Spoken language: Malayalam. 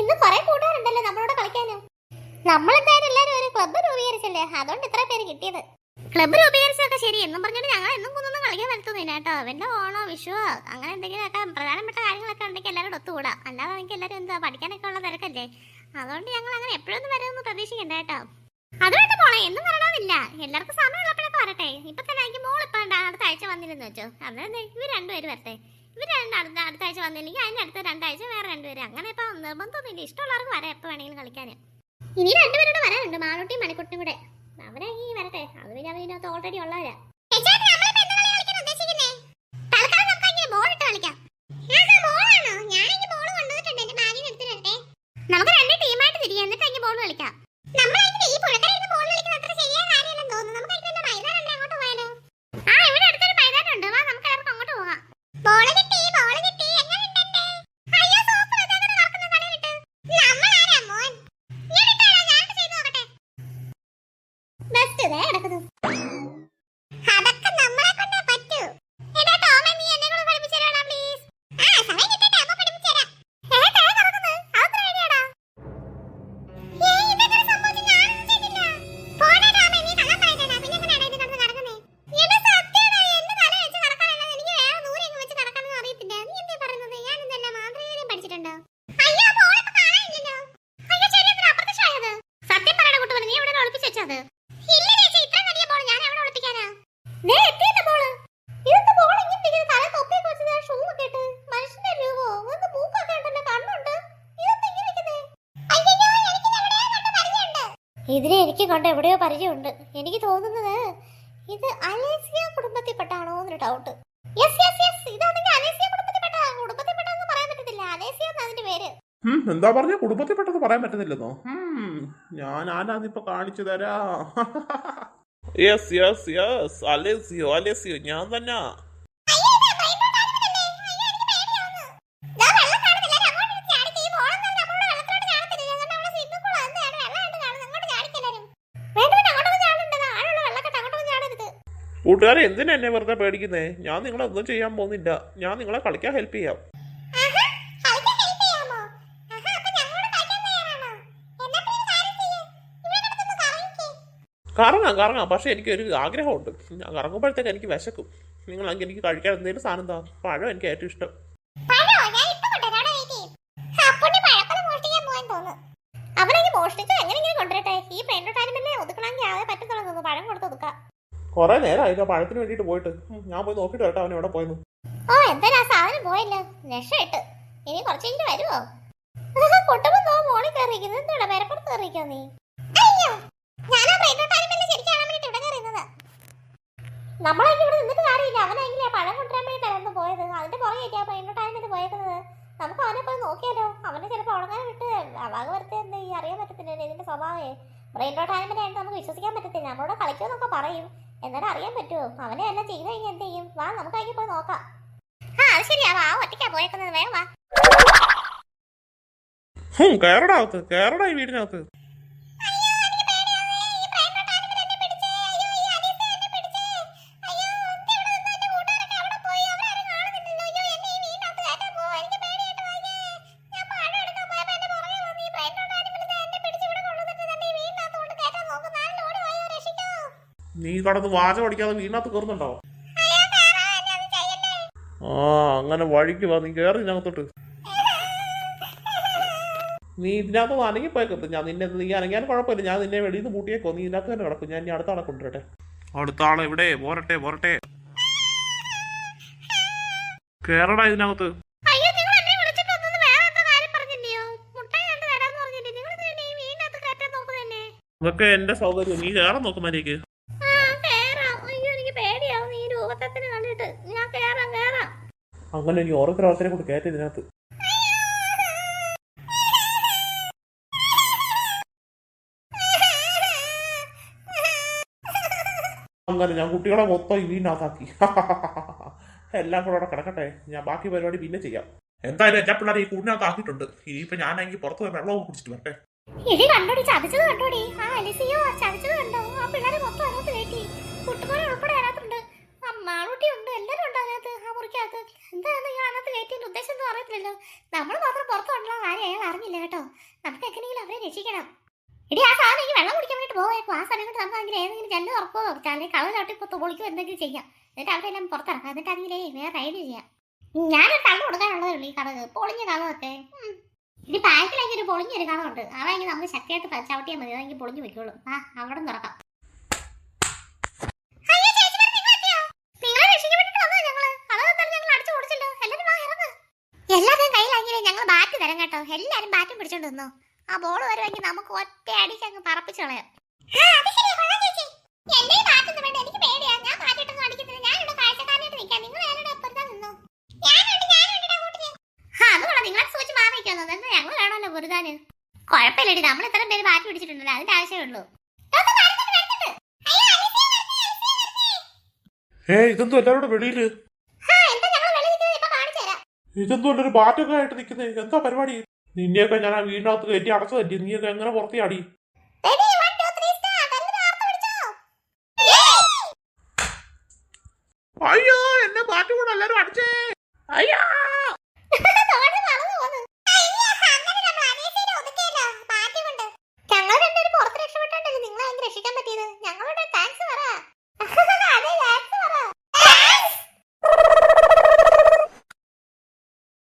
ഇന്ന് കുറെ കൂട്ടുകാരുണ്ടല്ലോ നമ്മളോട് കളിക്കാനും. നമ്മളെന്തായാലും എല്ലാരും ഒരു ക്ലബ്ബ് രൂപീകരിച്ചല്ലേ, അതുകൊണ്ട് ഇത്ര പേര് കിട്ടിയത്. ക്ലബ്ബ് രൂപീകരിച്ചൊക്കെ ശരി എന്നും പറഞ്ഞിട്ട് ഞങ്ങൾ എന്നും കുന്നൊന്നും കളിക്കാൻ പറ്റുന്നില്ല കേട്ടോ. വല്ല ഓണോ വിഷുവോ അങ്ങനെ എന്തെങ്കിലുമൊക്കെ പ്രധാനപ്പെട്ട കാര്യങ്ങളൊക്കെ ഉണ്ടെങ്കിൽ എല്ലാവരും ഒത്തുകൂടാ. അല്ലാതെ എനിക്ക് എല്ലാവരും എന്താ പഠിക്കാനൊക്കെ ഉള്ള തിരക്കല്ലേ, അതുകൊണ്ട് ഞങ്ങൾ അങ്ങനെ എപ്പോഴൊന്നും വരുമെന്ന് പ്രതീക്ഷിക്കണ്ട കേട്ടോ. അതുകൊണ്ട് പോണേ എന്നും വരണമെന്നില്ല, എല്ലാവർക്കും സമയമുള്ളപ്പോഴൊക്കെ വരട്ടെ. ഇപ്പൊ തന്നെ എനിക്ക് മോളിപ്പോ അടുത്ത ആഴ്ച വന്നില്ലെന്ന് വെച്ചോ, അന്നേരം ഇവർ രണ്ടുപേര് വരട്ടെ. ഇവർ അടുത്ത ആഴ്ച വന്നില്ലെങ്കിൽ അതിന്റെ അടുത്ത രണ്ടാഴ്ച വേറെ രണ്ടുപേര്. അങ്ങനെ ഇപ്പൊ നിർബന്ധമൊന്നുമില്ല, ഇഷ്ടമുള്ളവർക്ക് വരാം എപ്പോ വേണമെങ്കിലും കളിക്കാൻ. ഇനി രണ്ടുപേരോട് വരാനുണ്ട്, മാളൂട്ടിയും മണിക്കുട്ടിയും കൂടെ. അവരെങ്കിൽ വരട്ടെ, അത് പിന്നെ അതിനകത്ത് ഓൾറെഡി ഉള്ളവരാ. നമുക്ക് രണ്ട് ടീമായിട്ട് തിരിയാം, എന്നിട്ട് അതിന് ബോൾ കളിക്കാം. ഇവിടെ അടുത്തൊരു മൈതാനുണ്ട്, വാ നമുക്ക് എല്ലാവർക്കും അങ്ങോട്ട് പോകാം. ഇതിനെ എനിക്ക് കണ്ട എവിടെയോ പരിചയമുണ്ട്. എനിക്ക് തോന്നുന്നത് ഇത് അലേസിയ കുടുംബത്തിൽപ്പെട്ടാണോ എന്നൊരു ഡൗട്ട്. ഇതാണെങ്കിൽ അലേസിയ കുടുംബത്തിൽപ്പെട്ടെന്ന് പറയാൻ പറ്റത്തില്ല, അലേസിയ അതിന്റെ പേര്. എന്താ പറഞ്ഞ കുടുംബത്തിൽപ്പെട്ടത് പറയാൻ പറ്റുന്നില്ലെന്നോ? ഞാൻ ആനാന്നിപ്പോ കാണിച്ചു തരാ. യെസ് യെസ് യെസ്, അലേസിയോ അലേസിയോ ഞാൻ തന്നെ. കൂട്ടുകാരെ എന്തിനാ എന്നെ വെറുതെ പേടിക്കുന്നേ? ഞാൻ നിങ്ങളെ ഒന്നും ചെയ്യാൻ പോകുന്നില്ല, ഞാൻ നിങ്ങളെ കളിക്കാൻ ഹെൽപ്പ് ചെയ്യാം. കറങ്ങാം, പക്ഷെ എനിക്കൊരു ആഗ്രഹമുണ്ട്. ഞാൻ കറങ്ങുമ്പോഴത്തേക്ക് എനിക്ക് വിശക്കും. നിങ്ങളെങ്കിൽ എനിക്ക് കഴിക്കാൻ എന്തെങ്കിലും സാധനം താ. പഴം എനിക്ക് ഏറ്റവും ഇഷ്ടം. കൊറേ നേരമായില്ലോ പഴത്തിന് വേണ്ടിട്ട് പോയിട്ട്. ഞാൻ പോയി നോക്കിട്ട് കേട്ടോ അവൻ എവിടെ പോയെന്ന്. ഓ എന്തായാലും ആ സാധനം പോയല്ലോ, രക്ഷയിട്ട്. ഇനി കുറച്ചെങ്കിലും വരുമോ? പൊട്ടുമ്പോ മോളിൽ കയറിയിരിക്കുന്നത് എന്താ പേരപ്പുറത്ത് കയറിയിരിക്കോ നീ? നമ്മളെങ്കിൽ ഇവിടെ നിന്നിട്ട് കാര്യമില്ല, അവനെങ്കിലും പഴം കൊണ്ടുവരാൻ വേണ്ടിയിട്ടായിരുന്നു പോയത്. അതിന്റെ പുറകെ പെയിന്റോട്ടായ്മന്റ് പോയേക്കുന്നത്. നമുക്ക് അവനെ പോയി നോക്കിയാലോ? അവനെ ചിലപ്പോൾ ഉടങ്ങാൻ വിട്ട് അവാഗ് വരത്തെ എന്താ ഈ അറിയാൻ പറ്റത്തില്ലല്ലോ ഇതിന്റെ സ്വഭാവേ. ബ്രെയിൻറോട്ടായ്മന്റ് ആയിട്ട് നമുക്ക് വിശ്വസിക്കാൻ പറ്റത്തില്ല. നമ്മളോട് കളിക്കുമെന്നൊക്കെ പറയും, എന്നാലും അറിയാൻ പറ്റുമോ? അവനെ എല്ലാം ചെയ്ത് കഴിഞ്ഞാൽ എന്ത് ചെയ്യും? വാ നമുക്ക് അതിൽ പോയി നോക്കാം. അത് ശരിയാ, വാ ഒറ്റയ്ക്കാ പോയേക്കുന്നത്, വേഗം വാ. കേരള ഈ വീടിനകത്ത്. നീ കടന്ന് വാചം അടിക്കാതെ വീടിനകത്ത് കയറുന്നുണ്ടോ? അങ്ങനെ വഴിക്ക് വാ, നീ കയറി ഇതിനകത്തോട്ട്. നീ ഇതിനകത്ത് അനങ്ങിപ്പോയക്കത്ത്. ഞാൻ നിന്നെ നീ അനങ്ങിയാലും കുഴപ്പമില്ല, ഞാൻ നിന്നെ വെളിയിൽ നിന്ന് പൂട്ടിയേക്കോ. നീ ഇതിനകത്ത് തന്നെ കിടക്കും. ഞാൻ ഇനി അടുത്ത ആളെ കൊണ്ടുവരട്ടെ. അടുത്ത ആളെ എവിടെ? പോരട്ടെ കേരള ഇതിനകത്ത്. അതൊക്കെ എന്റെ സൗകര്യം, നീ കയറാൻ നോക്കുമാരേക്ക്. അങ്ങനെ നീ ഓരോരുത്തരെ കൊണ്ട് കയറ്റി ഇതിനകത്ത്. അങ്ങനെ ഞാൻ കുട്ടികളെ മൊത്തം ഇതിനകത്താക്കി. എല്ലാം കൂടെ അവിടെ കിടക്കട്ടെ, ഞാൻ ബാക്കി പരിപാടി പിന്നെ ചെയ്യാം. എന്തായാലും എന്റെ പിള്ളേർ ഈ കൂടിനകത്ത് ആക്കിയിട്ടുണ്ട്. ഇനിയിപ്പോ ഞാനെങ്കിൽ പുറത്ത് പോയി വെള്ളവും കുടിച്ചിട്ട് വരട്ടെ. മാളൂട്ടി ഉണ്ട്, എല്ലാരും ഉണ്ട് അതിനകത്ത്, ആ മുറിക്കകത്ത്. എന്താണ് ഈ അതിനകത്ത് കയറ്റിന്റെ ഉദ്ദേശം ഒന്നും അറിയത്തില്ലല്ലോ. നമ്മൾ മാത്രം പുറത്തുള്ള കാര്യം അയാൾ അറിഞ്ഞില്ല കേട്ടോ. നമുക്ക് എങ്ങനെയെങ്കിലും അവരെ രക്ഷിക്കണം. ഇടി ആ സാധനം എനിക്ക് വെള്ളം കുടിക്കാൻ വേണ്ടി പോയേക്കും. ആ സമയം കൊണ്ട് നമുക്ക് അങ്ങനെ ഏതെങ്കിലും ജനൽ തുറക്കോ അല്ലെങ്കിൽ കളവ് ചവിട്ടി പൊളിക്കോ എന്തെങ്കിലും ചെയ്യാം. എന്നിട്ട് അവരെല്ലാം പുറത്തിറക്കാം. എന്നിട്ട് അതിലേ വേറെ ഐഡിയ ചെയ്യാം. ഞാനൊരു കള്ള് കൊടുക്കാനുള്ളതേ ഉള്ളൂ. ഈ കടക് പൊളിഞ്ഞ കഥമൊക്കെ. ഇനി പാക്കിലേക്ക് ഒരു പൊളിഞ്ഞൊരു കഥമുണ്ട്. അതെങ്കിൽ നമുക്ക് ശക്തിയായിട്ട് ചവിട്ടിയാൽ മതി. അതെങ്കിൽ പൊളിഞ്ഞു വെക്കുള്ളൂ. ആ അവിടെ തുറക്കാം. എല്ലാവരും കയ്യിലാക്കിയേ ഞങ്ങൾ ബാറ്റ് തരാം കേട്ടോ. എല്ലാരും ബാറ്റും പിടിച്ചോണ്ട് വന്നോ. ആ ബോൾ വരുമെങ്കിൽ നമുക്ക് ഒറ്റ അടിക്ക് അങ്ങ് പറപ്പിച്ചു കളയാം. കുഴപ്പമില്ലടി, നമ്മൾ ഇത്രയും പേര് ബാറ്റ് പിടിച്ചിട്ടുണ്ടല്ലോ, അതിന്റെ ആവശ്യമേ ഉള്ളൂ. ഇതെന്തോ എല്ലാവരുടെ വെളിയില് ഇതെന്തോ ഒരു ബാറ്റൊക്കെ ആയിട്ട് നിക്കുന്നേ. എന്താ പരിപാടി? നിന്നെയൊക്കെ ഞാൻ ആ വീടിനകത്ത് കയറ്റി അടച്ചതല്ലേ. നീയൊക്കെ എങ്ങനെ പുറത്തിയാടി? അയ്യോ, എന്നെ ബാറ്റ് കൊണ്ട് എല്ലാരും അടിച്ചേ. അയ്യോ.